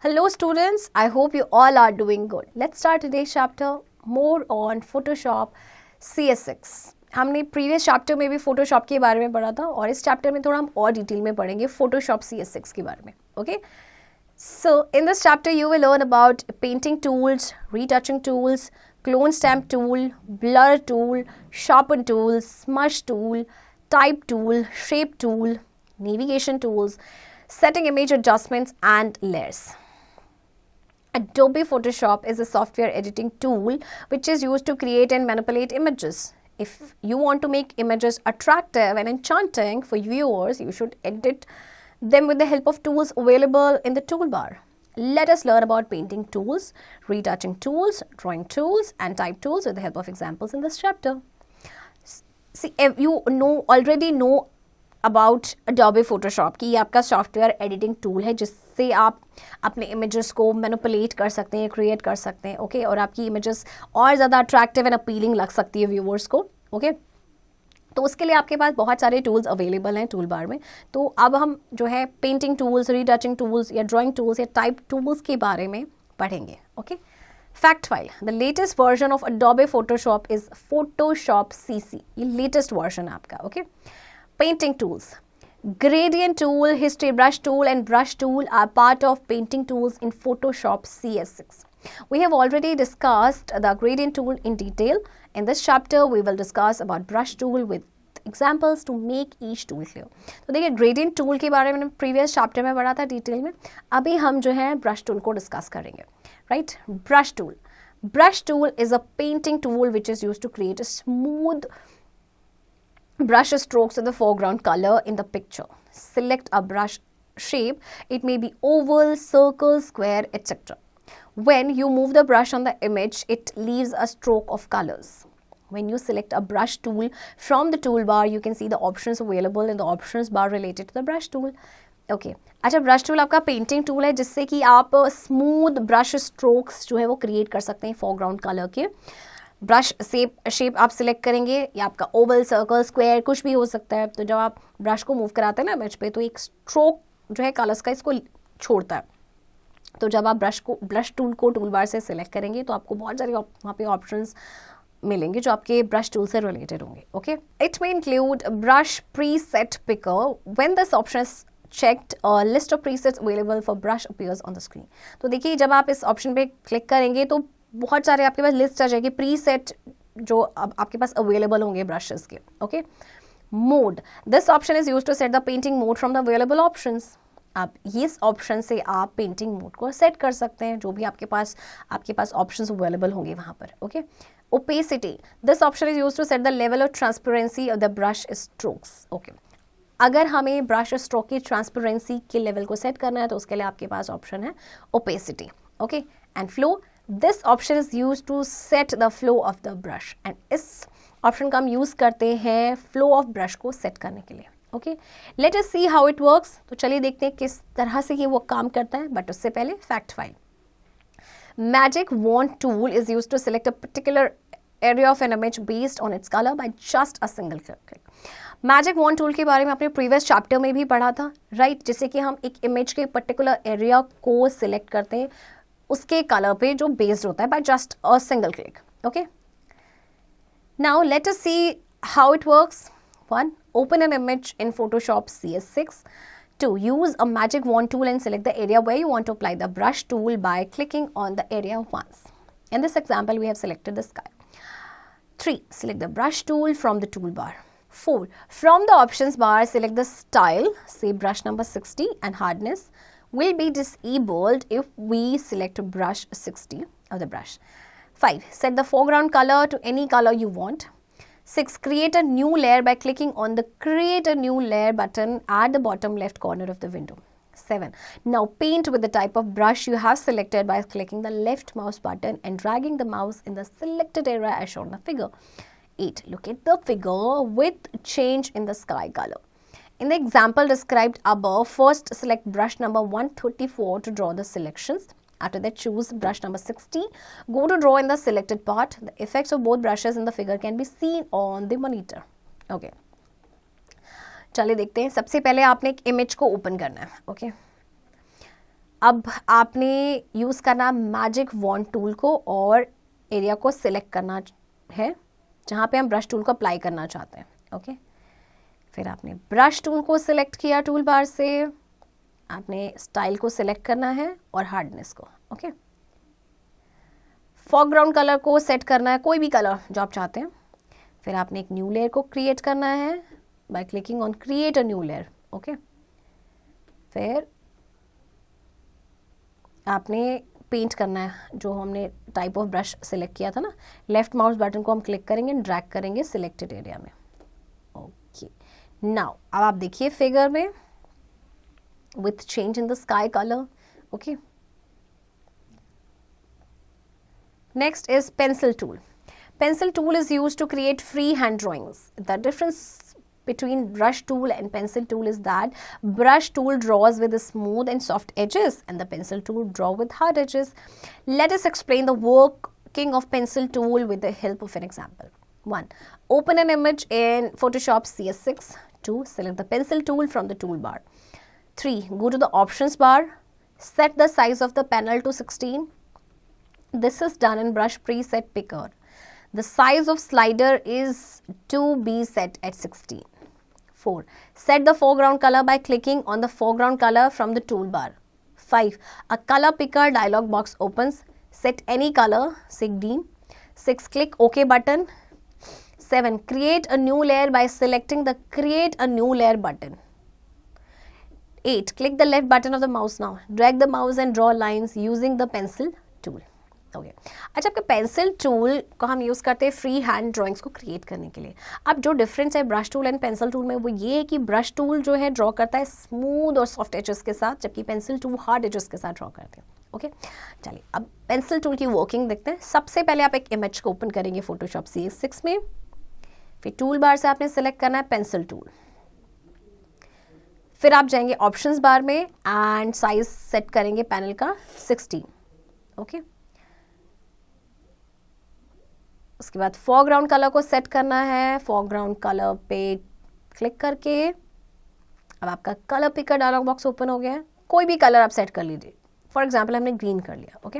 Hello students, I hope you all are doing good. Let's start today's chapter more on Photoshop CS6. हमने previous chapter में भी Photoshop के बारे में पढ़ा था और इस चैप्टर में थोड़ा हम और डिटेल में पढ़ेंगे फोटोशॉप CS6 के बारे में. Okay, so in this chapter you will learn about painting tools, retouching tools, clone stamp tool, blur tool, sharpen tool, smudge tool, type tool, shape tool, navigation tools, setting image adjustments and layers. Adobe Photoshop is a software editing tool which is used to create and manipulate images. If you want to make images attractive and enchanting for viewers, you should edit them with the help of tools available in the toolbar. Let us learn about painting tools, retouching tools, drawing tools, and type tools with the help of examples in this chapter. See, you already know about Adobe Photoshop कि ये आपका software editing tool है जिससे आप अपने images को manipulate कर सकते हैं, क्रिएट कर सकते हैं. ओके, और आपकी इमेजेस और ज़्यादा अट्रैक्टिव एंड अपीलिंग लग सकती है व्यूवर्स को. ओके, तो उसके लिए आपके पास बहुत सारे टूल्स अवेलेबल हैं टूल बार में. तो अब हम जो है पेंटिंग टूल्स, रीटचिंग टूल्स या ड्राइंग टूल्स या टाइप टूल्स के बारे में पढ़ेंगे. Okay, fact file. The latest version of Adobe Photoshop is Photoshop CC. ये लेटेस्ट वर्जन है आपका. Okay, painting tools. Gradient tool, history brush tool and brush tool are part of painting tools in Photoshop CS6. We have already discussed the gradient tool in detail. In this chapter, we will discuss about brush tool with examples to make each tool clear. तो देखिए gradient tool के बारे में previous chapter में पढ़ा था detail में. अभी हम जो है brush tool को discuss करेंगे. Right? Brush tool. Brush tool is a painting tool which is used to create a smooth brush strokes in the foreground color in the picture. Select a brush shape. It may be oval, circle, square, etc. When you move the brush on the image, it leaves a stroke of colors. When you select a brush tool from the toolbar, you can see the options available in the options bar related to the brush tool. Okay. अच्छा, brush tool आपका painting tool है जिससे कि आप smooth brush strokes जो है वो create कर सकते हैं फोरग्राउंड कलर के. ब्रश शेप आप सिलेक्ट करेंगे या आपका ओवल, सर्कल, स्क्वायर कुछ भी हो सकता है. तो जब आप ब्रश को मूव कराते हैं ना इमेज पे तो एक स्ट्रोक जो है कलर्स का इसको छोड़ता है. तो जब आप ब्रश टूल को टूल बार से सिलेक्ट करेंगे तो आपको बहुत सारे वहाँ पे ऑप्शंस मिलेंगे जो आपके ब्रश टूल से रिलेटेड होंगे. Okay, it may include brush preset picker. When this option is checked, a list of presets available for brush appears on the screen. तो देखिए जब आप इस ऑप्शन पे क्लिक करेंगे तो बहुत सारे आपके पास लिस्ट आ जाएगी प्रीसेट जो अब आपके पास अवेलेबल होंगे ब्रशेस के. Okay, mode. This option is used to set the painting mode from the available options. आप इस ऑप्शन से आप पेंटिंग मोड को सेट कर सकते हैं जो भी आपके पास ऑप्शंस अवेलेबल होंगे वहाँ पर. Okay, opacity. This option is used to set the level of transparency of the brush strokes. Okay, अगर हमें ब्रश स्ट्रोक की ट्रांसपेरेंसी के लेवल को सेट करना है तो उसके लिए आपके पास ऑप्शन है opacity. Okay, and flow. This option is used to set the flow of the brush and इस ऑप्शन का हम यूज़ करते हैं फ्लो ऑफ ब्रश को सेट करने के लिए. Okay, let us see how it works. तो चलिए देखते हैं किस तरह से ये वो काम करता है. बट उससे पहले fact file. Magic wand tool is used to select a particular area of an image based on its color by just a single click. Magic wand tool के बारे में आपने प्रीवियस चैप्टर में भी पढ़ा था, राइट? जिससे कि हम एक इमेज के पर्टिकुलर एरिया को सिलेक्ट करते हैं उसके कलर पे जो बेस्ड होता है by just a single click. Okay, now let us see how it works. 1. Open an image in Photoshop CS6. 2. Use a magic wand tool and select the area where you want to apply the brush tool by clicking on the area once. In this example, we have selected the sky. 3. Select the brush tool from the toolbar. 4. From the options bar, select the style, say brush number 60, and hardness will be disabled if we select brush 60 of the brush. 5. Set the foreground color to any color you want. 6. Create a new layer by clicking on the Create a New Layer button at the bottom left corner of the window. 7. Now paint with the type of brush you have selected by clicking the left mouse button and dragging the mouse in the selected area as shown in the figure. 8. Look at the figure with change in the sky color. In the example described above, first select brush number 134 to draw the selections. After that, choose brush number 60. Go to draw in the selected part. The effects of both brushes in the figure can be seen on the monitor. Okay. चलिए देखते हैं. सबसे पहले आपने एक image को open करना है. ओके, अब आपने यूज़ करना मैजिक वॉन्ड टूल को और एरिया को सिलेक्ट करना है जहाँ पे हम ब्रश टूल को अप्लाई करना चाहते हैं. ओके, फिर आपने ब्रश टूल को सिलेक्ट किया टूल बार से, आपने स्टाइल को सिलेक्ट करना है और हार्डनेस को. ओके, फोरग्राउंड कलर को सेट करना है, कोई भी कलर जो आप चाहते हैं. फिर आपने एक न्यू लेयर को क्रिएट करना है by clicking on create a new layer. Okay, फिर आपने पेंट करना है जो हमने टाइप ऑफ ब्रश सिलेक्ट किया था ना. लेफ्ट माउस बटन को हम क्लिक करेंगे, ड्रैग करेंगे सिलेक्टेड एरिया में. ओके, नाउ अब आप देखिए फिगर में with change in the sky colour. Okay, next is pencil tool. Pencil tool is used to create freehand drawings. The difference between brush tool and pencil tool is that brush tool draws with the smooth and soft edges and the pencil tool draw with hard edges. Let us explain the working of pencil tool with the help of an example. 1. Open an image in Photoshop CS6. 2. Select the pencil tool from the toolbar. 3. Go to the options bar. Set the size of the panel to 16. This is done in brush preset picker. The size of slider is to be set at 16. 4. Set the foreground color by clicking on the foreground color from the toolbar. 5. A color picker dialog box opens. Set any color, say green. 6. Click OK button. 7. Create a new layer by selecting the create a new layer button. 8. Click the left button of the mouse now. Drag the mouse and draw lines using the pencil tool. Okay, अच्छा, आपके pencil tool को हम use करते हैं free hand drawings को create करने के लिए. अब जो डिफरेंस है brush tool and pencil tool में वो ये है कि ब्रश टूल जो है ड्रॉ करता है स्मूथ और सॉफ्ट एजेस के साथ, जबकि पेंसिल टूल हार्ड एजेस के साथ ड्रॉ करते हैं. ओके, चलिए अब पेंसिल टूल की वर्किंग देखते हैं. सबसे पहले आप एक इमेज को ओपन करेंगे फोटोशॉप CS6 में. फिर टूल बार से आपने सेलेक्ट करना है पेंसिल टूल. फिर आप जाएंगे ऑप्शंस बार में एंड साइज सेट करेंगे पैनल का 16. ओके, उसके बाद फोरग्राउंड कलर को सेट करना है. फोरग्राउंड कलर पे क्लिक करके अब आपका colour picker dialog box open हो गया है. कोई भी कलर आप सेट कर लीजिए. फॉर एग्जांपल हमने ग्रीन कर लिया. ओके,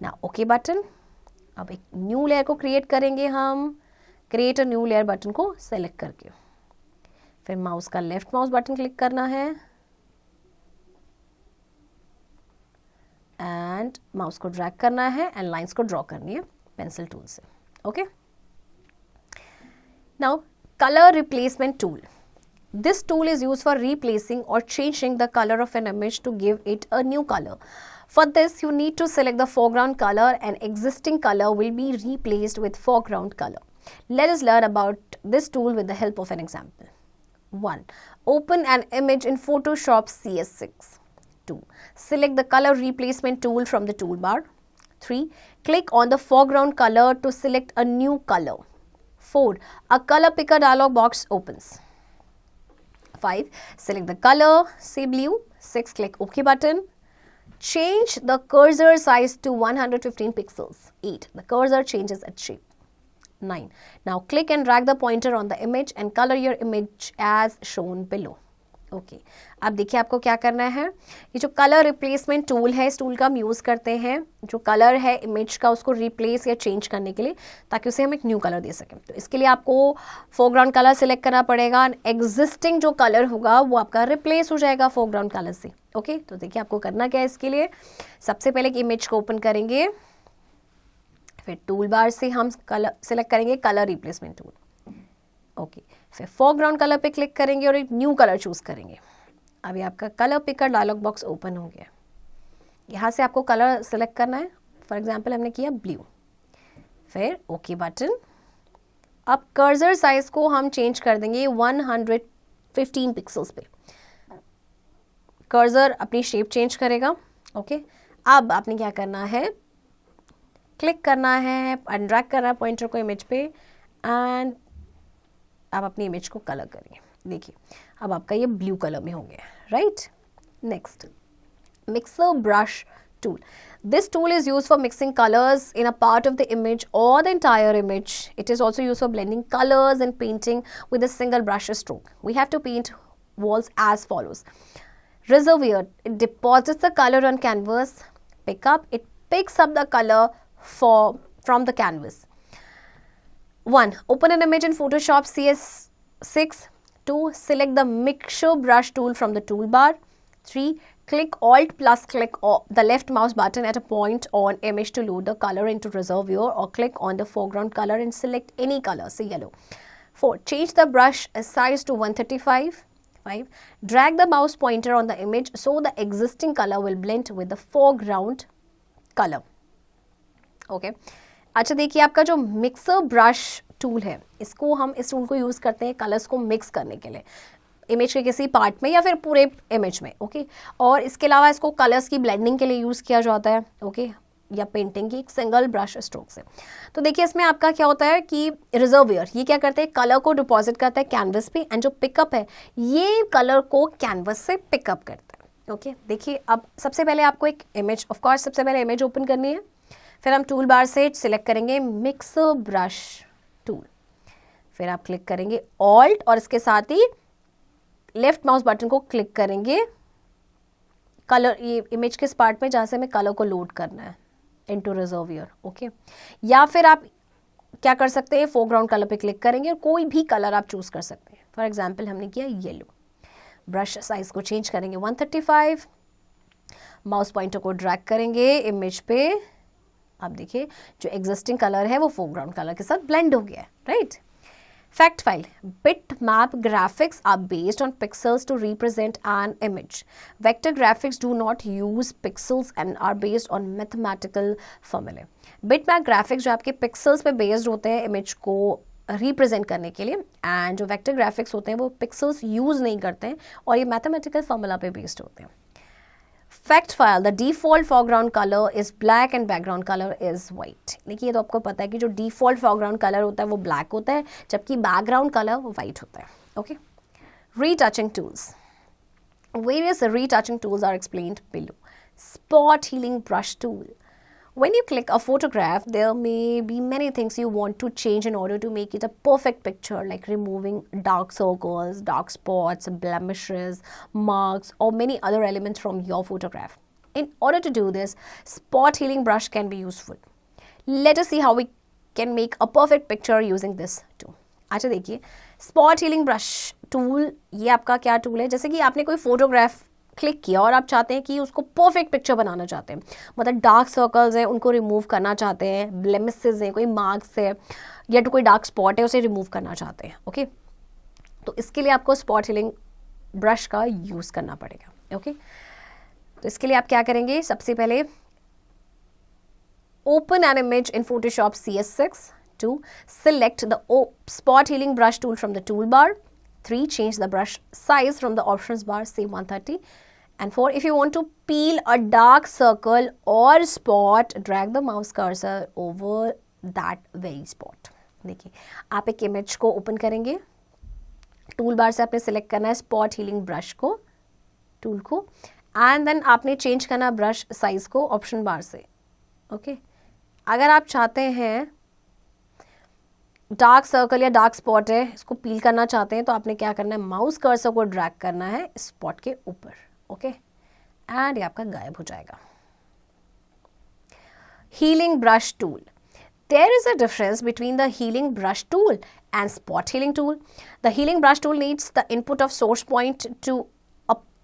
ना ओके बटन. अब एक न्यू लेयर को क्रिएट करेंगे हम. Create a new layer button को सेलेक्ट करके फिर माउस का लेफ्ट माउस बटन क्लिक करना है एंड माउस को ड्रैग करना है एंड लाइंस को ड्रॉ करनी है पेंसिल टूल से. Okay. Now, color replacement tool. This tool is used for replacing or changing the color of an image to give it a new color. For this, you need to select the foreground color and existing color will be replaced with foreground color. Let us learn about this tool with the help of an example. 1. Open an image in Photoshop CS6. 2. Select the color replacement tool from the toolbar. 3. Click on the foreground color to select a new color. 4. A color picker dialog box opens. 5. Select the color, say blue. 6. Click OK button. Change the cursor size to 115 pixels. 8. The cursor changes its shape. 9. Now click and drag the pointer on the image and color your image as shown below. Okay, अब देखिए आपको क्या करना है. ये जो colour replacement tool है, इस टूल का हम यूज़ करते हैं जो कलर है इमेज का उसको रिप्लेस या चेंज करने के लिए, ताकि उसे हम एक न्यू कलर दे सकें. तो इसके लिए आपको फोरग्राउंड कलर सेलेक्ट करना पड़ेगा. एग्जिस्टिंग जो कलर होगा वो आपका रिप्लेस हो जाएगा फोरग्राउंड कलर से. ओके, तो देखिए आपको करना क्या है. इसके लिए सबसे पहले एक इमेज को ओपन करेंगे. फिर टूल बार से हम कलर सेलेक्ट करेंगे कलर रिप्लेसमेंट टूल. ओके, फिर फोरग्राउंड कलर पे क्लिक करेंगे और एक न्यू कलर चूज़ करेंगे. अभी आपका colour picker dialog box open हो गया. यहाँ से आपको कलर सेलेक्ट करना है. फॉर एग्जांपल हमने किया ब्लू. फिर ओके बटन. अब कर्सर साइज को हम चेंज कर देंगे 115 पिक्सल्स पे. कर्सर अपनी शेप चेंज करेगा. ओके, अब आपने क्या करना है, क्लिक करना है एंड ड्रैग करना है पॉइंटर को इमेज पे एंड आप अपनी इमेज को कलर करिए. देखिए अब आपका ये ब्लू कलर में हो गया. Right, next mixer brush tool. This tool is used for mixing colors in a part of the image or the entire image. It is also used for blending colors and painting with a single brush stroke. We have to paint walls as follows. reservoir, it deposits the color on canvas. Pick up, it picks up the color from the canvas. 1. Open an image in Photoshop CS6. 2. Select the mixture brush tool from the toolbar. 3. Click Alt plus click the left mouse button at a point on image to load the color into reservoir, or click on the foreground color and select any color, say yellow. 4. Change the brush size to 135. 5. Drag the mouse pointer on the image so the existing color will blend with the foreground color. Okay. अच्छा देखिए, आपका जो mixer brush tool है, इसको हम इस tool को use करते हैं कलर्स को मिक्स करने के लिए इमेज के किसी पार्ट में या फिर पूरे इमेज में. ओके. और इसके अलावा इसको कलर्स की ब्लेंडिंग के लिए यूज़ किया जाता है. ओके. या पेंटिंग की एक सिंगल ब्रश स्ट्रोक से. तो देखिए इसमें आपका क्या होता है कि रिजर्वियर ये क्या करते हैं, कलर को डिपॉजिट करता है कैनवस पे, एंड जो पिकअप है ये कलर को कैनवस से पिकअप करता है. ओके. देखिए अब सबसे पहले आपको एक इमेज, ऑफ कोर्स सबसे पहले इमेज ओपन करनी है. फिर हम टूल बार से सिलेक्ट करेंगे मिक्सर ब्रश टूल. फिर आप क्लिक करेंगे ऑल्ट और इसके साथ ही लेफ्ट माउस बटन को क्लिक करेंगे कलर, ये इमेज के पार्ट में जहाँ से हमें कलर को लोड करना है इनटू रिजर्वियर. ओके. या फिर आप क्या कर सकते हैं, फोरग्राउंड कलर पे क्लिक करेंगे और कोई भी कलर आप चूज कर सकते हैं. फॉर एग्जांपल हमने किया येलो. ब्रश साइज को चेंज करेंगे 135. माउस पॉइंटर को ड्रैग करेंगे इमेज पे. अब देखिए जो एग्जिस्टिंग कलर है वो फोरग्राउंड कलर के साथ ब्लेंड हो गया है. Right. Fact file. Bitmap graphics are based on pixels to represent an image. Vector graphics do not use pixels and are based on mathematical formulae. Bitmap graphics जो आपके pixels पे based होते हैं इमेज को represent करने के लिए, and जो वेक्टर ग्राफिक्स होते हैं वो पिक्सल्स यूज़ नहीं करते हैं और ये मैथमेटिकल फॉर्मूला पे बेस्ड होते हैं. Fact file. The default foreground colour is black and background colour is white. देखिए तो आपको पता है कि जो डिफॉल्ट फोरग्राउंड कलर होता है वो ब्लैक होता है, जबकि बैकग्राउंड कलर वो वाइट होता है. Okay. Retouching tools. Various retouching tools are explained below. Spot healing brush tool. When you click a photograph, there may be many things you want to change in order to make it a perfect picture, like removing dark circles, dark spots, blemishes, marks, or many other elements from your photograph. In order to do this, spot healing brush can be useful. Let us see how we can make a perfect picture using this tool. अच्छा देखिए, spot healing brush tool ये आपका क्या tool है, जैसे कि आपने कोई फोटोग्राफ क्लिक किया और आप चाहते हैं कि उसको परफेक्ट पिक्चर बनाना चाहते हैं, मतलब डार्क सर्कल्स हैं उनको रिमूव करना चाहते हैं, ब्लेमिसेस हैं, कोई मार्क्स है या तो कोई डार्क स्पॉट है उसे रिमूव करना चाहते हैं. ओके. तो इसके लिए आपको स्पॉट हीलिंग ब्रश का यूज़ करना पड़ेगा. ओके. तो इसके लिए आप क्या करेंगे, सबसे पहले open an image in Photoshop CS6. 2. Select the spot healing brush tool from the toolbar. 3. Change the brush size from the options bar, say 130. And 4. If you want to peel a dark circle or spot, drag the mouse cursor over that very spot. देखिए आप एक image को open करेंगे, tool bar से आपने select करना है spot healing brush को, टूल को, एंड देन आपने चेंज करना ब्रश साइज को ऑप्शन बार से. ओके. अगर आप चाहते हैं डार्क सर्कल या डार्क स्पॉट है इसको पील करना चाहते हैं तो आपने क्या करना है, माउस कर्सर को ड्रैग करना है स्पॉट के ऊपर. ओके. एंड ये आपका गायब हो जाएगा. Healing brush tool. There is a difference between the healing brush tool and spot healing tool. The healing brush tool needs the input of source point to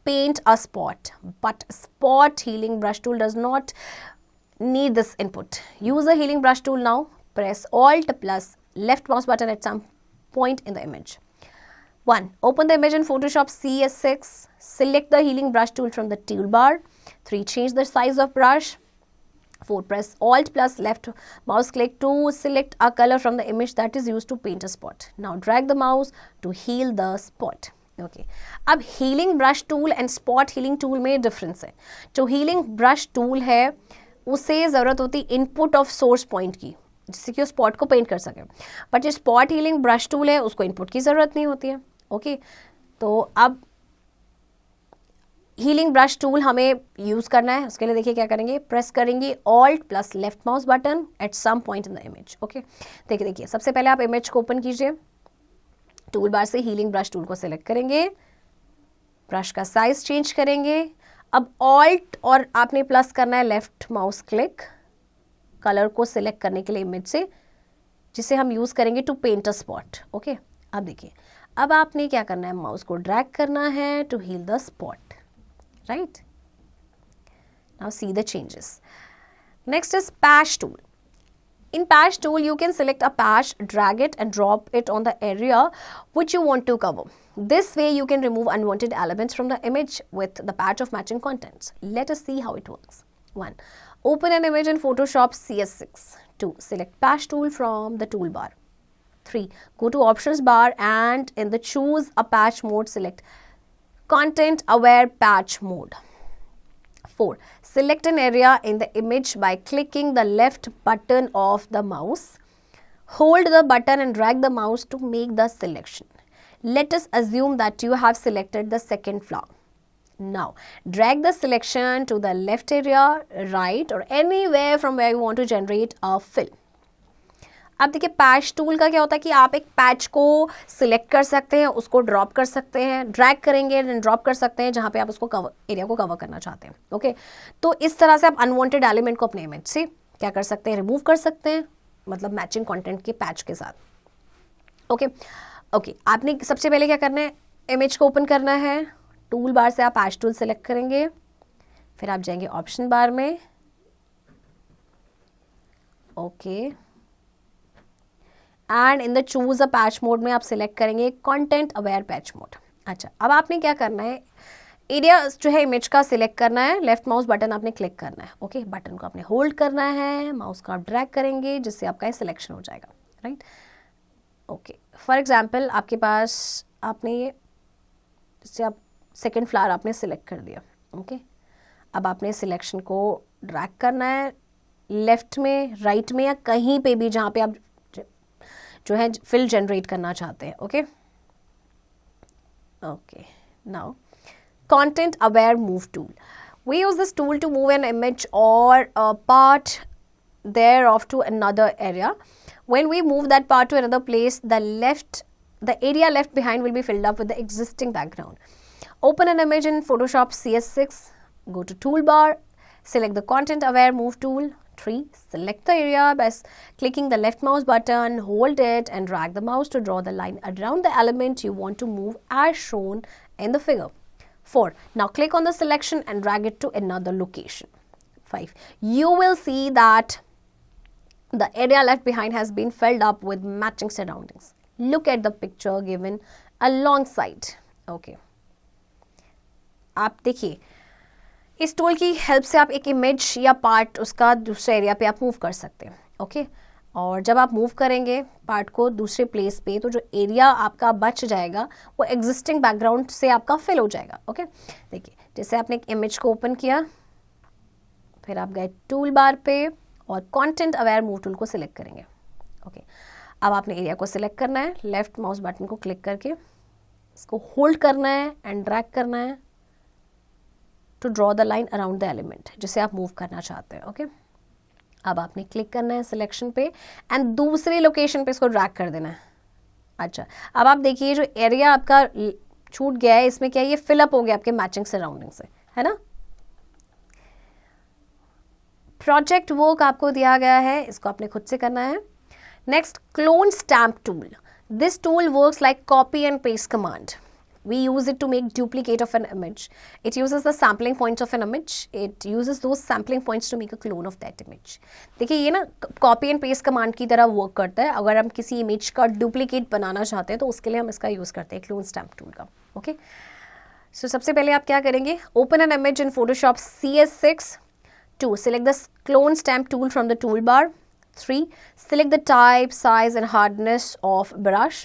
paint a spot, but spot healing brush tool does not need this input. Use the healing brush tool now. Press Alt plus left mouse button at some point in the image. 1. Open the image in Photoshop CS6. Select the healing brush tool from the toolbar. 3. Change the size of brush. 4. Press Alt plus left mouse click to select a color from the image that is used to paint a spot. Now drag the mouse to heal the spot. Okay. अब healing brush tool and spot healing tool में difference है. जो healing brush tool है उसे ज़रूरत होती input of source point की, जिससे कि वो स्पॉट को पेंट कर सके, बट जो स्पॉट हीलिंग ब्रश टूल है उसको इनपुट की ज़रूरत नहीं होती है. ओके. तो अब हीलिंग ब्रश टूल हमें यूज़ करना है, उसके लिए देखिए क्या करेंगे, प्रेस करेंगे Alt plus left mouse button at some point in the image. Okay. देखिए सबसे पहले आप इमेज को ओपन कीजिए, टूल बार से हीलिंग ब्रश टूल को सेलेक्ट करेंगे, ब्रश का साइज चेंज करेंगे. अब ऑल्ट और आपने प्लस करना है लेफ्ट माउस क्लिक कलर को सिलेक्ट करने के लिए इमेज से, जिसे हम यूज करेंगे to paint a spot. Okay, अब देखिए, अब आपने क्या करना है, माउस को ड्रैग करना है to heal the spot. Right, now see the changes. Next is patch tool. In patch tool, you can select a patch, drag it and drop it on the area which you want to cover. This way you can remove unwanted elements from the image with the patch of matching contents. Let us see how it works. 1. Open an image in Photoshop CS6. 2. Select patch tool from the toolbar. 3. Go to options bar and in the choose a patch mode, select content aware patch mode. 4. Select an area in the image by clicking the left button of the mouse. Hold the button and drag the mouse to make the selection. Let us assume that you have selected the second flower. Now, drag the selection to the left area, right or anywhere from where you want to generate a fill. अब देखिए, patch tool का क्या होता है कि आप एक patch को सिलेक्ट कर सकते हैं, उसको ड्रॉप कर सकते हैं, ड्रैग करेंगे एंड ड्रॉप कर सकते हैं जहाँ पे आप उसको कवर एरिया को कवर करना चाहते हैं. ओके, तो इस तरह से आप अनवांटेड एलिमेंट को अपने इमेज से क्या कर सकते हैं, रिमूव कर सकते हैं, मतलब मैचिंग कंटेंट के पैच के साथ. ओके ओके, आपने सबसे पहले क्या करना है, इमेज को ओपन करना है. टूल बार से आप पैच टूल सेलेक्ट करेंगे, फिर आप जाएंगे ऑप्शन बार में. Okay, and in the choose a patch mode में आप सिलेक्ट करेंगे कंटेंट अवेयर पैच मोड. अच्छा, अब आपने क्या करना है, एरिया जो है इमेज का सिलेक्ट करना है, लेफ्ट माउस बटन आपने क्लिक करना है. ओके, बटन को आपने होल्ड करना है, माउस को आप ड्रैग करेंगे जिससे आपका ये सिलेक्शन हो जाएगा. राइट, ओके, फॉर एग्जाम्पल आपके पास आपने ये जैसे आप सेकेंड फ्लावर आपने सिलेक्ट कर दिया. ओके, अब आपने सिलेक्शन को ड्रैग करना है लेफ्ट में, राइट में या कहीं पे भी जहाँ पे आप जो है फिल जनरेट करना चाहते हैं. Okay okay, now content aware move tool. We use this tool to move an image or a part thereof to another area. When we move that part to another place, the area left behind will be filled up with the existing background. Open an image in Photoshop CS6, go to toolbar, select the content aware move tool. 3. Select the area by clicking the left mouse button, hold it and drag the mouse to draw the line around the element you want to move as shown in the figure. 4. Now click on the selection and drag it to another location. 5. You will see that the area left behind has been filled up with matching surroundings. Look at the picture given alongside. Okay. आप देखिए, इस tool की help से आप एक image या part उसका दूसरे एरिया पे आप मूव कर सकते हैं. ओके, और जब आप मूव करेंगे पार्ट को दूसरे प्लेस पे, तो जो एरिया आपका बच जाएगा वो एग्जिस्टिंग बैकग्राउंड से आपका फिल हो जाएगा. ओके, देखिए, जैसे आपने एक इमेज को ओपन किया, फिर आप गए टूल बार पे और कंटेंट अवेयर मूव टूल को सिलेक्ट करेंगे. ओके, अब आपने एरिया को सिलेक्ट करना है, लेफ्ट माउस बटन को क्लिक करके इसको होल्ड करना है एंड ड्रैग करना है to draw the line around the element जिसे आप मूव करना चाहते हैं. ओके, अब आपने क्लिक करना है सिलेक्शन पे एंड दूसरी लोकेशन पे इसको ड्रैग कर देना है. अच्छा, अब आप देखिए जो एरिया आपका छूट गया है, इसमें क्या है, ये फिलअप हो गया आपके मैचिंग सराउंडिंग से, है ना. प्रोजेक्ट वर्क आपको दिया गया है, इसको आपने खुद से करना है. Next, clone stamp tool. This tool works like copy and paste command. We use it to make duplicate of an image. It uses the sampling points of an image. It uses those sampling points to make a clone of that image. देखिए, ये ना copy and paste command की तरह work करता है. अगर हम किसी इमेज का डुप्लीकेट बनाना चाहते हैं तो उसके लिए हम इसका यूज़ करते हैं, क्लोन स्टैम्प टूल का. ओके, सो सबसे पहले आप क्या करेंगे, open an image in Photoshop CS6. 2. Select the clone stamp tool from the toolbar. 3. Select the type, size and hardness of brush.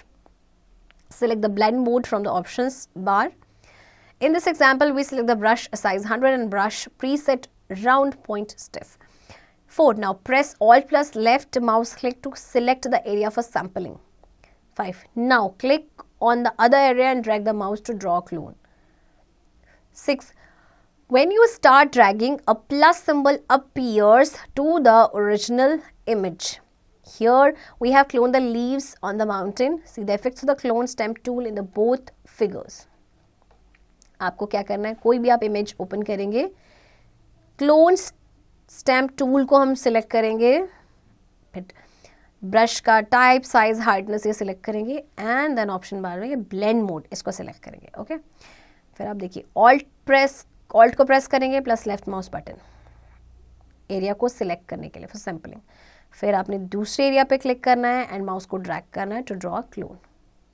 Select the blend mode from the options bar. In this example, we select the brush size 100 and brush preset round point stiff. 4. Now press Alt plus left mouse click to select the area for sampling. 5. Now click on the other area and drag the mouse to draw a clone. 6. When you start dragging, a plus symbol appears to the original image. Here we have cloned the leaves on the mountain. See the effects of the clone stamp tool in the both figures. आपको क्या करना है, कोई भी आप image open करेंगे, clone stamp tool को हम सिलेक्ट करेंगे, फिर ब्रश का टाइप, साइज, हार्डनेस ये सिलेक्ट करेंगे एंड देन ऑप्शन बार में ब्लेंड मोड इसको सिलेक्ट करेंगे। ओके, फिर आप देखिए ऑल्ट को प्रेस करेंगे plus left mouse button area को सिलेक्ट करने के लिए फॉर सैम्पलिंग। फिर आपने दूसरे एरिया पे क्लिक करना है एंड माउस को ड्रैग करना है टू ड्रॉ क्लोन।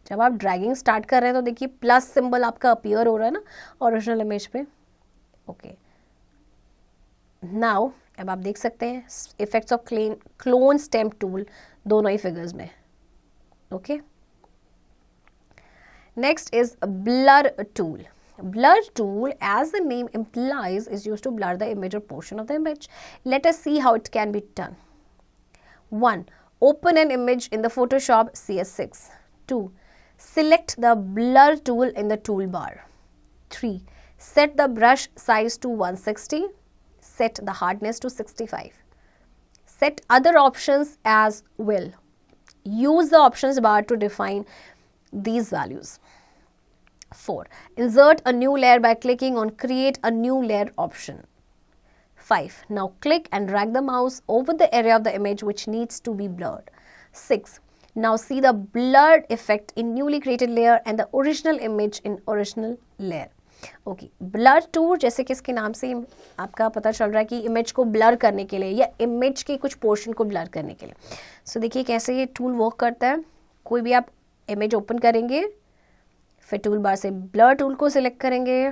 जब आप ड्रैगिंग स्टार्ट कर रहे हैं तो देखिए प्लस सिंबल आपका अपीयर हो रहा है ना ओरिजिनल इमेज पे। ओके, नाउ अब आप देख सकते हैं effects of clone stamp tool दोनों ही फिगर्स में। Okay, next is blur tool. Blur tool, as the name implies, is used to blur the image or portion of the image. Let us see how it can be done. 1. Open an image in the Photoshop CS6. 2. Select the blur tool in the toolbar. 3. Set the brush size to 160. Set the hardness to 65. Set other options as well. Use the options bar to define these values. 4. Insert a new layer by clicking on Create a New Layer option. 5. Now click and drag the mouse over the area of the image which needs to be blurred. 6. Now see the blurred effect in newly created layer and the original image in original layer. Okay, blur tool जैसे कि इसके नाम से आपका पता चल रहा है कि इमेज को ब्लर करने के लिए या इमेज के कुछ पोर्शन को ब्लर करने के लिए। सो देखिए कैसे ये टूल वर्क करता है। कोई भी आप इमेज ओपन करेंगे, फिर टूल बार से ब्लर टूल को सिलेक्ट करेंगे,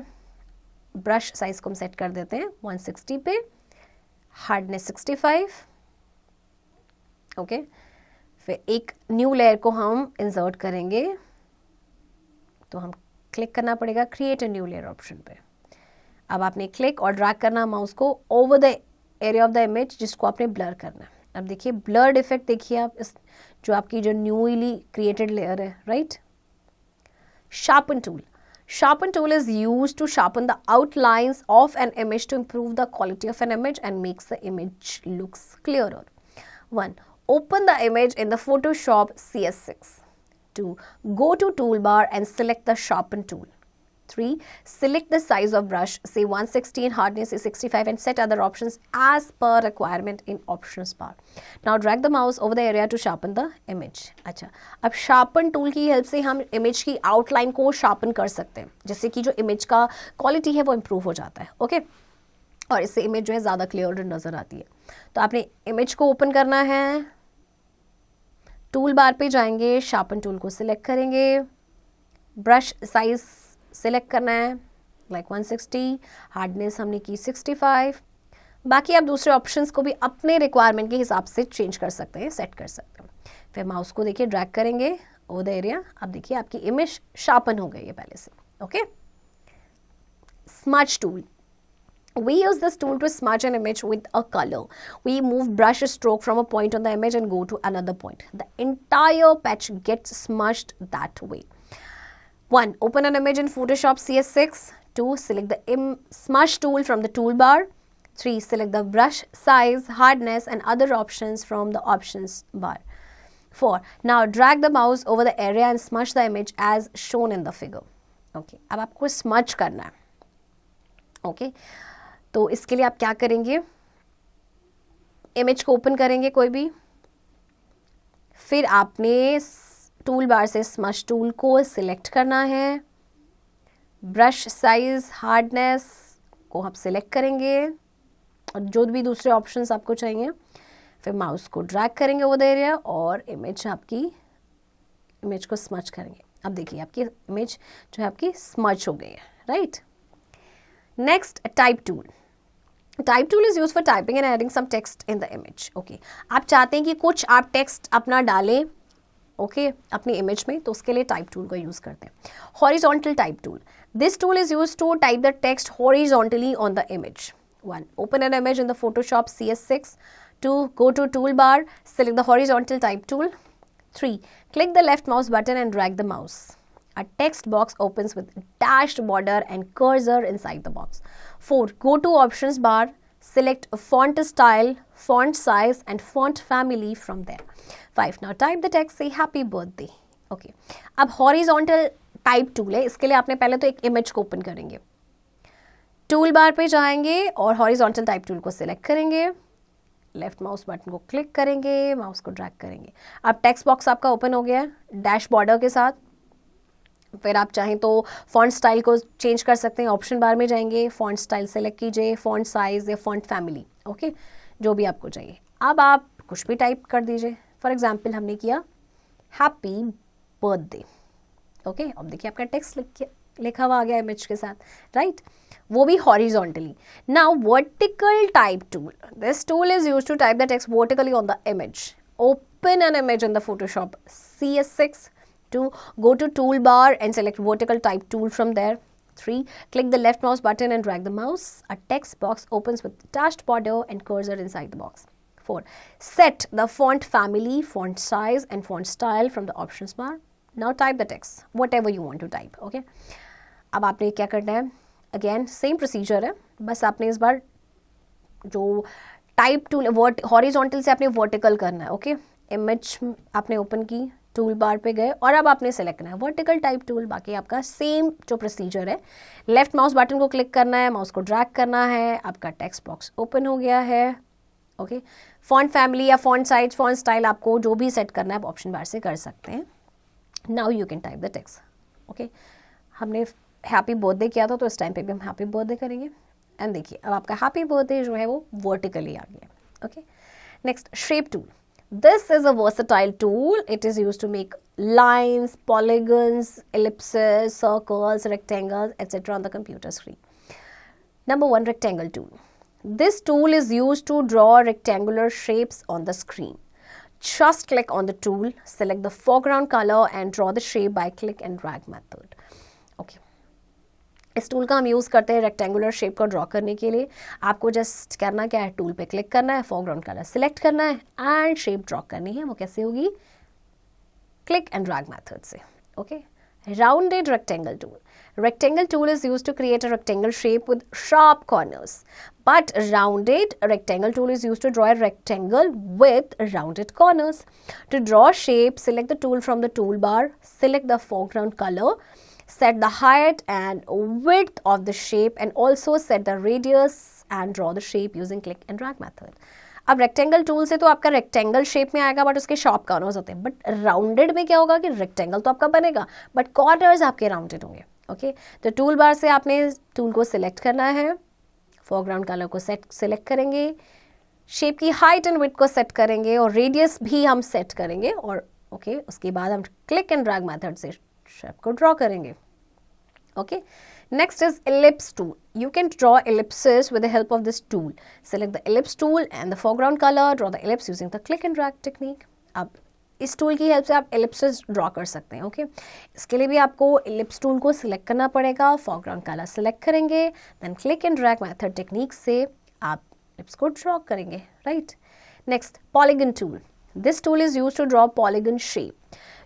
ब्रश साइज को हम सेट कर देते हैं 160 पे, हार्डनेस 65। ओके, फिर एक न्यू लेयर को हम इंसर्ट करेंगे, तो हम क्लिक करना पड़ेगा create a new layer option पे। अब आपने क्लिक और ड्रैग करना माउस को over the area of the image जिसको आपने ब्लर करना है। अब देखिए ब्लर्ड इफेक्ट देखिए आप इस जो आपकी जो न्यूली क्रिएटेड लेयर है, right. Sharpen tool. Sharpen tool is used to sharpen the outlines of an image to improve the quality of an image and makes the image looks clearer. 1. Open the image in the Photoshop CS6. 2. Go to toolbar and select the Sharpen tool. 3. Select the size of brush, say 160 and hardness is 65 and set other options as per requirement in options bar. Now drag the mouse over the area to sharpen the image. अच्छा, अब sharpen tool की help से हम image की outline को sharpen कर सकते हैं, जिससे कि जो इमेज का क्वालिटी है वो इम्प्रूव हो जाता है। ओके, और इससे इमेज जो है ज़्यादा क्लियर नज़र आती है। तो आपने इमेज को ओपन करना है, टूल बार पे जाएंगे, शार्पन टूल को सिलेक्ट करेंगे, ब्रश साइज सिलेक्ट करना है लाइक 160, हार्डनेस हमने की 65। बाकी आप दूसरे ऑप्शंस को भी अपने रिक्वायरमेंट के हिसाब से चेंज कर सकते हैं, सेट कर सकते हैं। फिर माउस को देखिए ड्रैग करेंगे ओवर द एरिया। अब देखिए आपकी इमेज शार्पन हो गई है पहले से। Okay, smudge tool. We use this tool to smudge an image with a color. We move brush stroke from a point on the image and go to another point. The entire patch gets smudged that way. 1. Open an image in Photoshop CS6. 2. Select the smudge tool from the toolbar. 3. Select the brush size, hardness and other options from the options bar. 4. Now drag the mouse over the area and smudge the image as shown in the figure. Okay, अब आपको smudge करना है। Okay, तो इसके लिए आप क्या करेंगे, इमेज को ओपन करेंगे कोई भी, फिर आपने टूल बार से स्मज टूल को सिलेक्ट करना है, ब्रश साइज, हार्डनेस को आप सिलेक्ट करेंगे और जो भी दूसरे ऑप्शंस आपको चाहिए, फिर माउस को ड्रैग करेंगे ओवर द एरिया और इमेज को स्मज करेंगे। अब देखिए आपकी इमेज जो है आपकी स्मज हो गई है, right. Next, type tool. Type tool is use for typing and adding some text in the image. Okay, आप चाहते हैं कि कुछ आप टेक्स्ट अपना डालें अपनी इमेज में, तो उसके लिए टाइप टूल का यूज करते हैं। Horizontal type tool. This tool is use to type the text horizontally on the image. 1. Open an image in the Photoshop CS6. 2. Go to toolbar, select the horizontal type tool. 3. Click the left mouse button and drag the mouse. A text box opens with dashed border and cursor inside the box. 4. Go to options bar, select font style, font size and font family from there. 5. Now type the text, say happy birthday. Okay, अब horizontal type tool है, इसके लिए आपने पहले तो एक image को open करेंगे, टूल बार पे जाएंगे और हॉरिजॉन्टल टाइप टूल को सिलेक्ट करेंगे, लेफ्ट माउस बटन को क्लिक करेंगे, माउस को ड्रैग करेंगे। अब टेक्स्ट बॉक्स आपका ओपन हो गया है डैश बॉर्डर के साथ। फिर आप चाहें तो फॉन्ट स्टाइल को चेंज कर सकते हैं, ऑप्शन बार में जाएंगे, फॉन्ट स्टाइल सेलेक्ट कीजिए, फॉन्ट साइज या फॉन्ट फैमिली, ओके, जो भी आपको चाहिए। अब आप कुछ भी टाइप कर दीजिए, फॉर एग्जाम्पल हमने किया हैप्पी बर्थडे, ओके। अब देखिए आपका टेक्स्ट लिखा हुआ आ गया इमेज के साथ, राइट, वो भी horizontally. Now vertical type tool, this tool is used to type the text vertically on the image. Open an image in the Photoshop CS6 to go to toolbar and select vertical type tool from there. 3. Click the left mouse button and drag the mouse. A text box opens with dashed border and cursor inside the box. 4. Set the font family, font size and font style from the options bar. Now type the text, whatever you want to type, okay. अब आपने क्या करना है, again same procedure है, बस आपने इस बार जो टाइप टूल हॉरिजॉन्टल से आपने वर्टिकल करना है, ओके। इमेज आपने ओपन की, टूल बार पे गए और अब आपने सेलेक्ट करना है वर्टिकल टाइप टूल। बाकी आपका सेम जो प्रोसीजर है, लेफ्ट माउस बटन को क्लिक करना है, माउस को ड्रैग करना है, आपका टेक्स्ट बॉक्स ओपन हो गया है, ओके। फॉन्ट फैमिली या फॉन्ट साइज, फॉन्ट स्टाइल आपको जो भी सेट करना है आप ऑप्शन बार से कर सकते हैं। Now you can type the text, okay. हमने हैप्पी बर्थडे किया था तो इस टाइम पे भी हम हैप्पी बर्थडे करेंगे, एंड देखिए अब आपका हैप्पी बर्थडे जो है वो वर्टिकली आ गया, okay. Next shape tool, this is a versatile tool. It is used to make lines, polygons, ellipses, circles, rectangles, etc. on the computer screen. Number 1, rectangle tool. This tool is used to draw rectangular shapes on the screen. Just click on the tool, select the foreground color and draw the shape by click and drag method. Okay. इस tool का हम use करते हैं rectangular shape को draw करने के लिए। आपको जस्ट करना क्या है, टूल पे क्लिक करना है, फोरग्राउंड कलर सिलेक्ट करना है एंड शेप ड्रॉ करनी है। वो कैसे होगी, क्लिक एंड ड्रैग मेथड से, okay. Rounded rectangle tool, rectangle tool is used to create a rectangle shape with sharp corners, but rounded rectangle tool is used to draw a rectangle with rounded corners. To draw a shape, select the tool from the toolbar, select the foreground color, set the height and width of the shape and also set the radius and draw the shape using click and drag method. अब rectangle tool से तो आपका rectangle shape में आएगा but उसके sharp corners होते हैं, but rounded में क्या होगा कि रेक्टेंगल तो आपका बनेगा बट कॉर्नर्स आपके राउंडेड होंगे, ओके। तो टूल बार से आपने टूल को सिलेक्ट करना है, फोरग्राउंड कलर को सिलेक्ट करेंगे, शेप की हाइट एंड विड्थ को सेट करेंगे और रेडियस भी हम सेट करेंगे और ओके उसके बाद हम क्लिक एंड ड्रैग मेथड से शेप को ड्रॉ करेंगे, okay. Next is ellipse tool. You can draw ellipses with the help of this tool. Select the ellipse tool and the foreground color. Draw the ellipse using the click and drag technique. अब इस tool की help से आप ellipses draw कर सकते हैं, okay. इसके लिए भी आपको ellipse टूल को सिलेक्ट करना पड़ेगा, foreground color सिलेक्ट करेंगे, then click and drag method technique से आप ellipse को ड्रॉ करेंगे, right. Next polygon tool. This tool is used to draw polygon shape.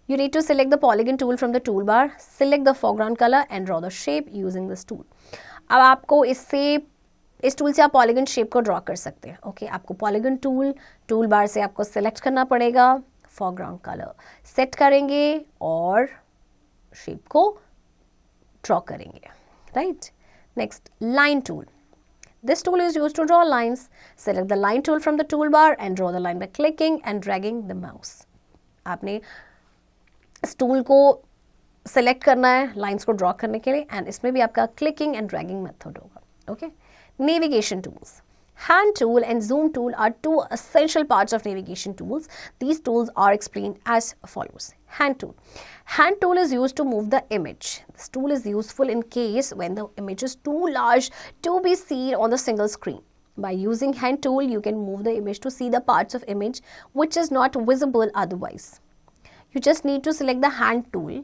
You need to select the polygon tool from the toolbar, select the foreground color and draw the shape using this tool. अब आपको इस tool से आप polygon shape को draw कर सकते हैं, okay. आपको polygon टूल बार से आपको सेलेक्ट करना पड़ेगा, foreground color सेट करेंगे और शेप को ड्रॉ करेंगे, right. Next line tool. This tool is used to draw lines. Select the line tool from the toolbar and draw the line by clicking and dragging the mouse. आपने इस tool को select करना है lines को draw करने के लिए and इसमें भी आपका क्लिकिंग एंड ड्रैगिंग मेथड होगा, okay. Navigation tools, hand tool and zoom tool are two essential parts of navigation tools. These tools are explained as follows. Hand tool. Hand tool is used to move the image. This tool is useful in case when the image is too large to be seen on the single screen. By using hand tool, you can move the image to see the parts of image which is not visible otherwise. You just need to select the hand tool,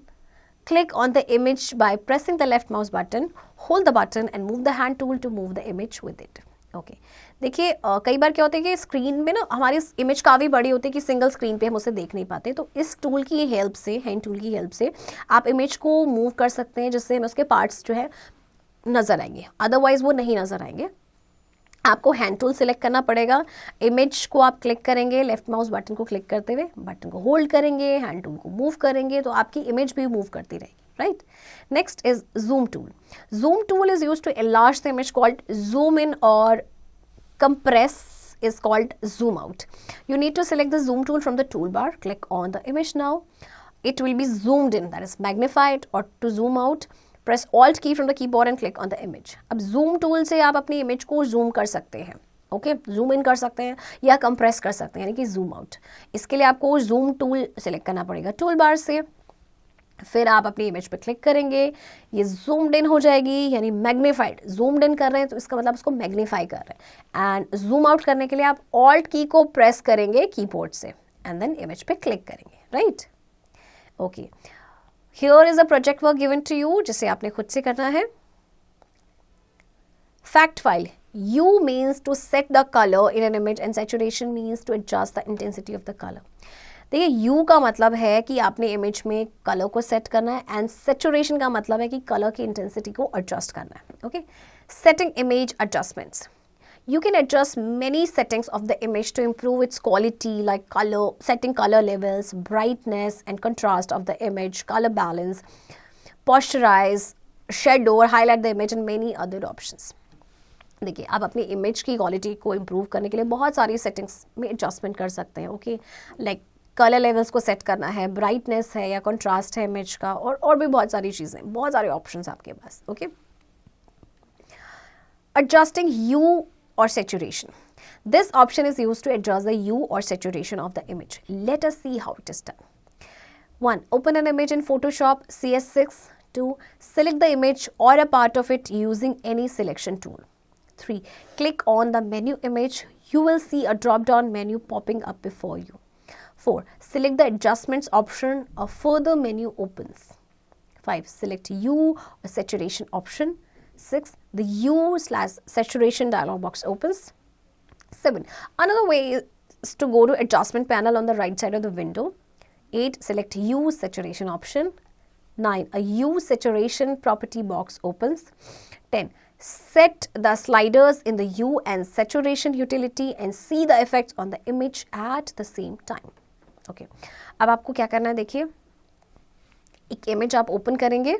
click on the image by pressing the left mouse button, hold the button and move the hand tool to move the image with it. Okay देखिए कई बार क्या होता है कि screen में ना हमारी image काफ़ी बड़ी होती है कि सिंगल स्क्रीन पे हम उसे देख नहीं पाते, तो इस टूल की हेल्प से, हैंड टूल की हेल्प से आप इमेज को मूव कर सकते हैं जिससे हमें उसके पार्ट्स जो है नज़र आएंगे, अदरवाइज वो नहीं नज़र आएंगे। आपको हैंड टूल सेलेक्ट करना पड़ेगा, इमेज को आप क्लिक करेंगे, लेफ्ट माउस बटन को क्लिक करते हुए बटन को होल्ड करेंगे, हैंड टूल को मूव करेंगे तो आपकी इमेज भी मूव करती रहेगी, right? Next is zoom tool. Zoom tool is used to enlarge the image, called zoom in, or compress is called zoom out. You need to select the zoom tool from the toolbar. Click on the image now. It will be zoomed in, that is magnified, or to zoom out press alt key from the keyboard and click on the image. अब zoom tool से आप अपनी image को zoom कर सकते हैं, okay, zoom in कर सकते हैं या कंप्रेस कर सकते हैं, यानी कि जूम आउट. इसके लिए आपको जूम टूल सेलेक्ट करना पड़ेगा टूल बार से. फिर आप अपनी इमेज पे क्लिक करेंगे, ये जूम्ड इन हो जाएगी, यानी मैग्नीफाइड. जूम्ड इन कर रहे हैं तो इसका मतलब उसको मैग्नीफाई कर रहे हैं. एंड जूम आउट करने के लिए आप ऑल्ट की को प्रेस करेंगे कीबोर्ड से एंड देन इमेज पे क्लिक करेंगे, right? Okay, here is a project work given to you जिसे आपने खुद से करना है. Fact file. U means to set the color in an image and saturation means to adjust the intensity of the color. देखिए U का मतलब है कि आपने इमेज में कलर को सेट करना है एंड सेचुरेशन का मतलब है कि कलर की इंटेंसिटी को एडजस्ट करना है. Okay, setting image adjustments. You can adjust many settings of the image to improve its quality, like color, setting color levels, brightness and contrast of the image, color balance, posterize, shadow or highlight the image and many other options. देखिए आप अपनी image की quality को improve करने के लिए बहुत सारी सेटिंग्स में एडजस्टमेंट कर सकते हैं. ओके, लाइक कलर लेवल्स को सेट करना है, ब्राइटनेस है या कंट्रास्ट है इमेज का, और भी बहुत सारी चीज़ें, बहुत सारे ऑप्शंस आपके पास. ओके, एडजस्टिंग यू और saturation. This option is used to adjust the hue or saturation of the image. Let us see how it is done. 1. Open an image in Photoshop CS6. 2. Select the image or a part of it using any selection tool. 3. Click on the menu image. You will see a drop-down menu popping up before you. 4. Select the adjustments option. A further menu opens. 5. Select hue or saturation option. 6. The hue/saturation dialog box opens. 7. Another way is to go to adjustment panel on the right side of the window. 8. Select hue saturation option. 9. A hue saturation property box opens. 10. Set the sliders in the hue and saturation utility and see the effects on the image at the same time. Okay. अब आपको क्या करना है, देखिए एक image आप open करेंगे.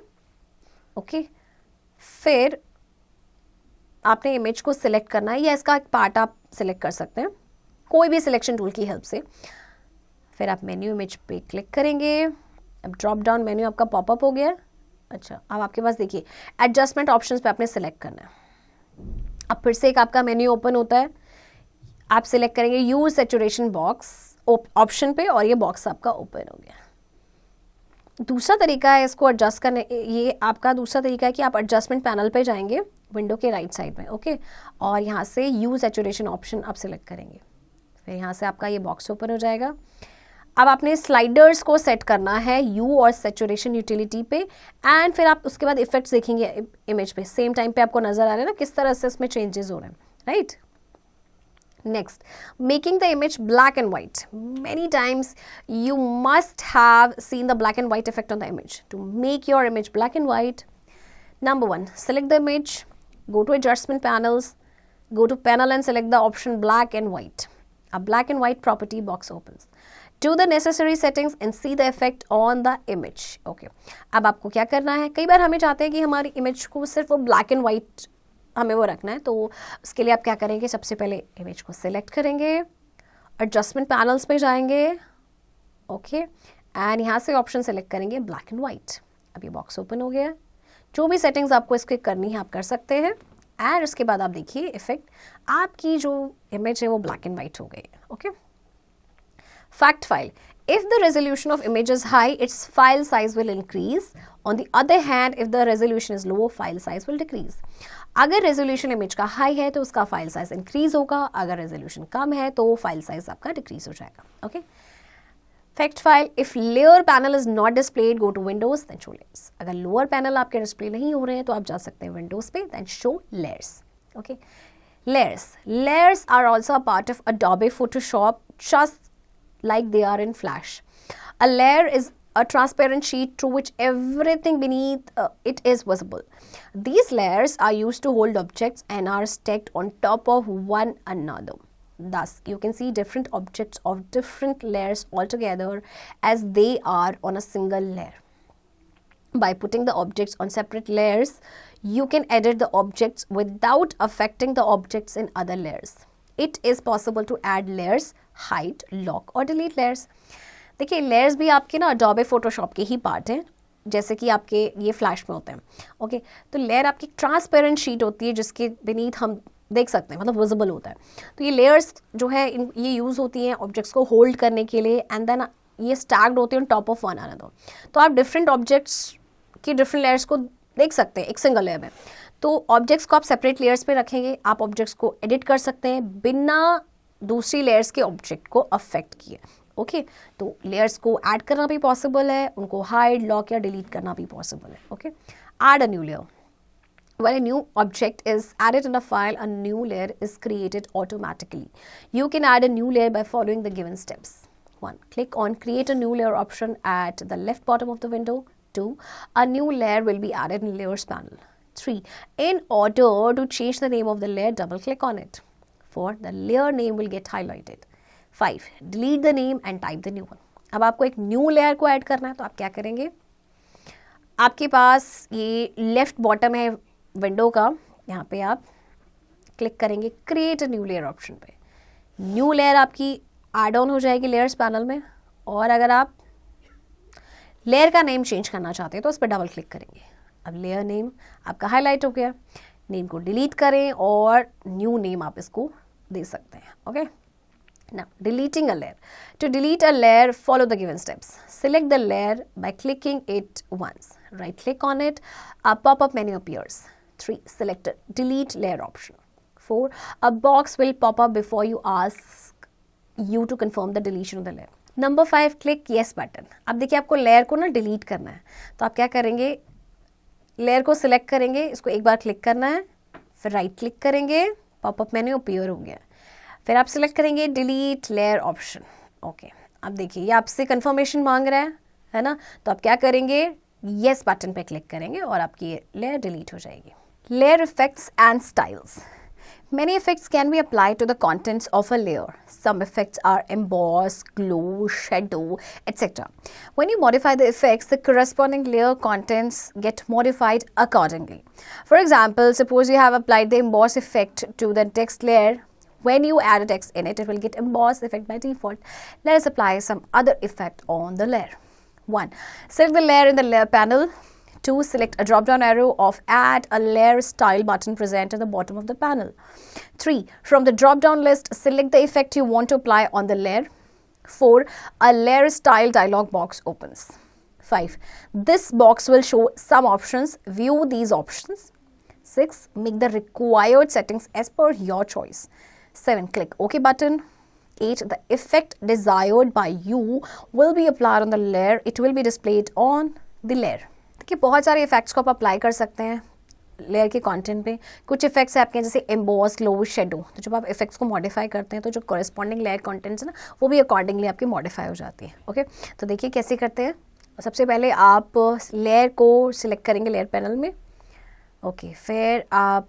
Okay, फिर आपने इमेज को सिलेक्ट करना है या इसका एक पार्ट आप सिलेक्ट कर सकते हैं कोई भी सिलेक्शन टूल की हेल्प से. फिर आप मेन्यू इमेज पे क्लिक करेंगे. अब ड्रॉप डाउन मेन्यू आपका पॉपअप हो गया. अच्छा, अब आपके पास देखिए एडजस्टमेंट ऑप्शंस पे आपने सिलेक्ट करना है. अब फिर से एक आपका मेन्यू ओपन होता है. आप सिलेक्ट करेंगे यूज सैचुरेशन बॉक्स ऑप्शन पे और ये बॉक्स आपका ओपन हो गया. दूसरा तरीका है इसको एडजस्ट करने, ये आपका दूसरा तरीका है कि आप एडजस्टमेंट पैनल पे जाएंगे विंडो के राइट साइड में. ओके, और यहाँ से यूज सैचुरेशन ऑप्शन आप सिलेक्ट करेंगे. फिर यहाँ से आपका ये बॉक्स ओपन हो जाएगा. अब आपने स्लाइडर्स को सेट करना है यू और सैचुरेशन यूटिलिटी पे एंड फिर आप उसके बाद इफेक्ट्स देखेंगे इमेज पे. सेम टाइम पे आपको नजर आ रहा है ना किस तरह से इसमें चेंजेस हो रहे हैं, right? Next, making the image black and white. Many times you must have seen the black and white effect on the image. To make your image black and white, number 1, select the image, go to adjustment panels, go to panel and select the option black and white. A black and white property box opens. Do the necessary settings and see the effect on the image. Okay. अब आपको क्या करना है, कई बार हमें चाहते हैं कि हमारी इमेज को सिर्फ वो black and white हमें वो रखना है, तो उसके लिए आप क्या करेंगे, सबसे पहले इमेज को सिलेक्ट करेंगे, एडजस्टमेंट पैनल्स पे जाएंगे. ओके, एंड यहाँ से ऑप्शन सेलेक्ट करेंगे ब्लैक एंड वाइट. अब ये बॉक्स ओपन हो गया. जो भी सेटिंग्स आपको इसके करनी है आप कर सकते हैं एंड उसके बाद आप देखिए इफेक्ट, आपकी जो इमेज है वो ब्लैक एंड वाइट हो गई है. Okay, fact file. If the resolution of image is high, its file size will increase. On the other hand, if the resolution is low, file size will decrease. अगर resolution image का high है तो उसका file size increase होगा, अगर resolution कम है तो file size आपका डिक्रीज हो जाएगा. Okay, fact file. If layer panel is not displayed, go to windows then show layers. अगर लोअर पैनल आपके डिस्प्ले नहीं हो रहे हैं तो आप जा सकते हैं विंडोज पे then show layers. Okay, layers are also a part of Adobe Photoshop just like they are in Flash. A layer is a transparent sheet through which everything beneath it is visible. These layers are used to hold objects and are stacked on top of one another. Thus, you can see different objects of different layers altogether as they are on a single layer. By putting the objects on separate layers, you can edit the objects without affecting the objects in other layers. It is possible to add layers, hide, lock or delete layers. देखिए layers भी आपके ना Adobe Photoshop के ही part हैं, जैसे कि आपके ये फ्लैश में होते हैं. ओके तो लेयर आपकी ट्रांसपेरेंट शीट होती है जिसके beneath हम देख सकते हैं, मतलब विजिबल होता है. तो ये लेयर्स जो है ये यूज़ होती हैं ऑब्जेक्ट्स को होल्ड करने के लिए, एंड देन ये स्टैक्ड होती हैं टॉप ऑफ वन अनदर. तो आप डिफरेंट ऑब्जेक्ट्स की डिफरेंट लेयर्स को देख सकते हैं एक सिंगल लेयर में. तो ऑब्जेक्ट्स को आप सेपरेट लेयर्स पे रखेंगे, आप ऑब्जेक्ट्स को एडिट कर सकते हैं बिना दूसरी लेयर्स के ऑब्जेक्ट को अफेक्ट किए. ओके तो लेयर्स को ऐड करना भी पॉसिबल है, उनको हाइड, लॉक या डिलीट करना भी पॉसिबल है. Okay add a new layer. When a new object is added in a file, a new layer is created automatically. You can add a new layer by following the given steps. 1. Click on Create a New Layer option at the left bottom of the window. 2. A new layer will be added in Layers panel. 3. In order to change the name of the layer, double-click on it. 4. The layer name will get highlighted. 5. Delete the name and type the new one. अब आपको एक new layer को add करना है तो आप क्या करेंगे, आपके पास ये लेफ्ट बॉटम है विंडो का, यहाँ पे आप क्लिक करेंगे create a new layer option पे. न्यू लेयर आपकी ऐड ऑन हो जाएगी लेयर्स पैनल में. और अगर आप लेयर का नेम चेंज करना चाहते हैं तो उस पर डबल क्लिक करेंगे. अब लेयर नेम आपका हाईलाइट हो गया. नेम को डिलीट करें और न्यू नेम आप इसको दे सकते हैं. Okay now deleting a layer. To delete a layer, follow the given steps. Select the layer by clicking it once. Right click on it, a pop-up menu appears. 3. Select a delete layer option. 4. A box will pop up before you ask you to confirm the deletion of the layer. Number 5. Click yes button. अब देखिए आपको layer को ना delete करना है तो आप क्या करेंगे, लेयर को सिलेक्ट करेंगे, इसको एक बार क्लिक करना है, फिर राइट क्लिक करेंगे, पॉपअप मेन्यू अपीयर हो गया, फिर आप सिलेक्ट करेंगे डिलीट लेयर ऑप्शन. ओके अब देखिए ये आपसे कंफर्मेशन मांग रहा है ना, तो आप क्या करेंगे, येस बटन पे क्लिक करेंगे और आपकी लेयर डिलीट हो जाएगी. Layer effects and styles. Many effects can be applied to the contents of a layer. Some effects are emboss, glow, shadow, etc. When you modify the effects, the corresponding layer contents get modified accordingly. For example, suppose you have applied the emboss effect to the text layer. When you add a text in it, it will get emboss effect by default. Let us apply some other effect on the layer. 1. Select the layer in the layer panel. 2. Select a drop-down arrow of Add a Layer Style button present at the bottom of the panel. 3. From the drop-down list, select the effect you want to apply on the layer. 4. A Layer Style dialog box opens. 5. This box will show some options. View these options. 6. Make the required settings as per your choice. 7. Click OK button. 8. The effect desired by you will be applied on the layer. It will be displayed on the layer. देखिए बहुत सारे effects को आप apply कर सकते हैं layer के content पे. कुछ इफेक्ट्स आपके हैं जैसे एम्बॉस, ग्लो, शेडो. तो जब आप इफेक्ट्स को मॉडिफाई करते हैं तो जो कॉरेस्पॉन्डिंग लेयर कंटेंट्स है ना वो भी अकॉर्डिंगली आपकी मॉडिफाई हो जाती है. ओके तो देखिए कैसे करते हैं. सबसे पहले आप लेयर को सिलेक्ट करेंगे लेयर पैनल में. ओके फिर आप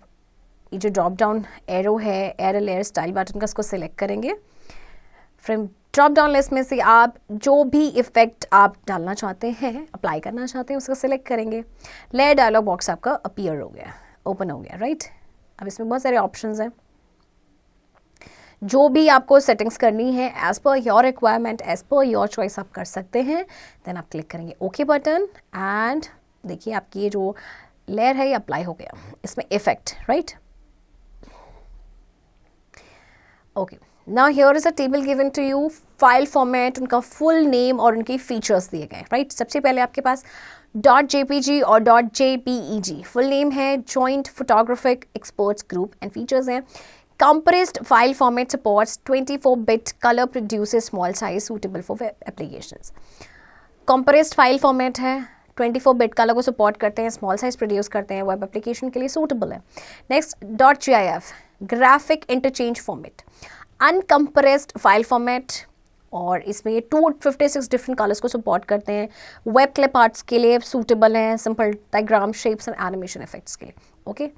ये जो ड्रॉप डाउन एरो है एरो लेयर स्टाइल बटन का, इसको सिलेक्ट करेंगे. फिर ड्रॉप डाउन लिस्ट में से आप जो भी इफेक्ट आप डालना चाहते हैं, अप्लाई करना चाहते हैं, उसको सिलेक्ट करेंगे. लेयर डायलॉग बॉक्स आपका अपीयर हो गया, ओपन हो गया. राइट अब इसमें बहुत सारे ऑप्शंस हैं. जो भी आपको सेटिंग्स करनी है as per your requirement, as per your choice आप कर सकते हैं. देन आप क्लिक करेंगे ओके बटन एंड देखिए आपकी ये जो लेयर है ये अप्लाई हो गया. इसमें effect right. Okay now here is a table given to you, file format, उनका full name और उनकी features दिए गए. right सबसे पहले आपके पास .jpg और .jpeg full name है, joint photographic experts group and features हैं. compressed file format supports 24-bit color, produces small size suitable for web applications. compressed file format है, 24-bit कलर को सपोर्ट करते हैं, स्मॉल साइज प्रोड्यूस करते हैं, web application के लिए सूटेबल है. Next .gif graphic interchange format, uncompressed file format और इसमें 256 डिफरेंट कलर्स को सपोर्ट करते हैं. वेब क्लिप आर्ट्स के लिए सूटेबल हैं, simple diagram, shapes and animation effects के लिए. ओके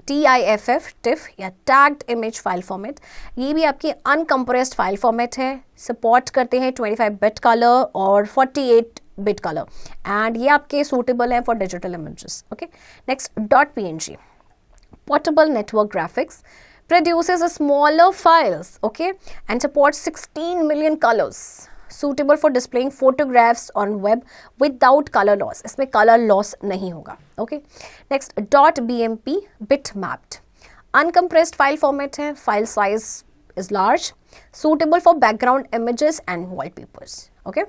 TIFF या टैग्ड इमेज फाइल फॉर्मेट, ये भी आपकी अनकम्प्रेस्ड फाइल फॉर्मेट है, सपोर्ट करते हैं 25-बिट कलर और 48 bit color and ये आपके suitable है for digital images. Okay, next .png, portable network graphics, produces a smaller files, okay, and supports 16 million colors, suitable for displaying photographs on web without color loss. इसमें color loss नहीं होगा. Okay, next .bmp, bitmapped, uncompressed file format है, file size is large, suitable for background images and wallpapers. Okay,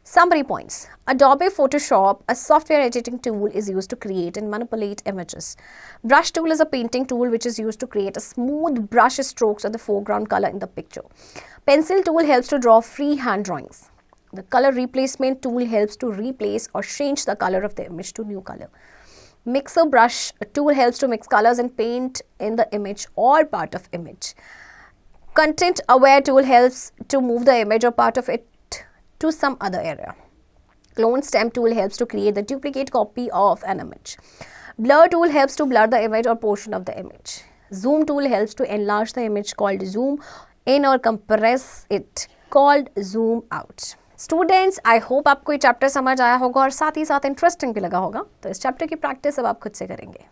summary points. Adobe Photoshop, a software editing tool, is used to create and manipulate images. Brush tool is a painting tool which is used to create a smooth brush strokes of the foreground color in the picture. Pencil tool helps to draw freehand drawings. The color replacement tool helps to replace or change the color of the image to new color. Mixer brush tool helps to mix colors and paint in the image or part of image. Content aware tool helps to move the image or part of it to some other area. Clone stamp tool helps to create the duplicate copy of an image. Blur tool helps to blur the image or portion of the image. Zoom tool helps to enlarge the image called zoom in or compress it called zoom out. Students, I hope आपको ये chapter समझ आया होगा और साथ ही साथ interesting भी लगा होगा. तो इस चैप्टर की प्रैक्टिस अब आप खुद से करेंगे.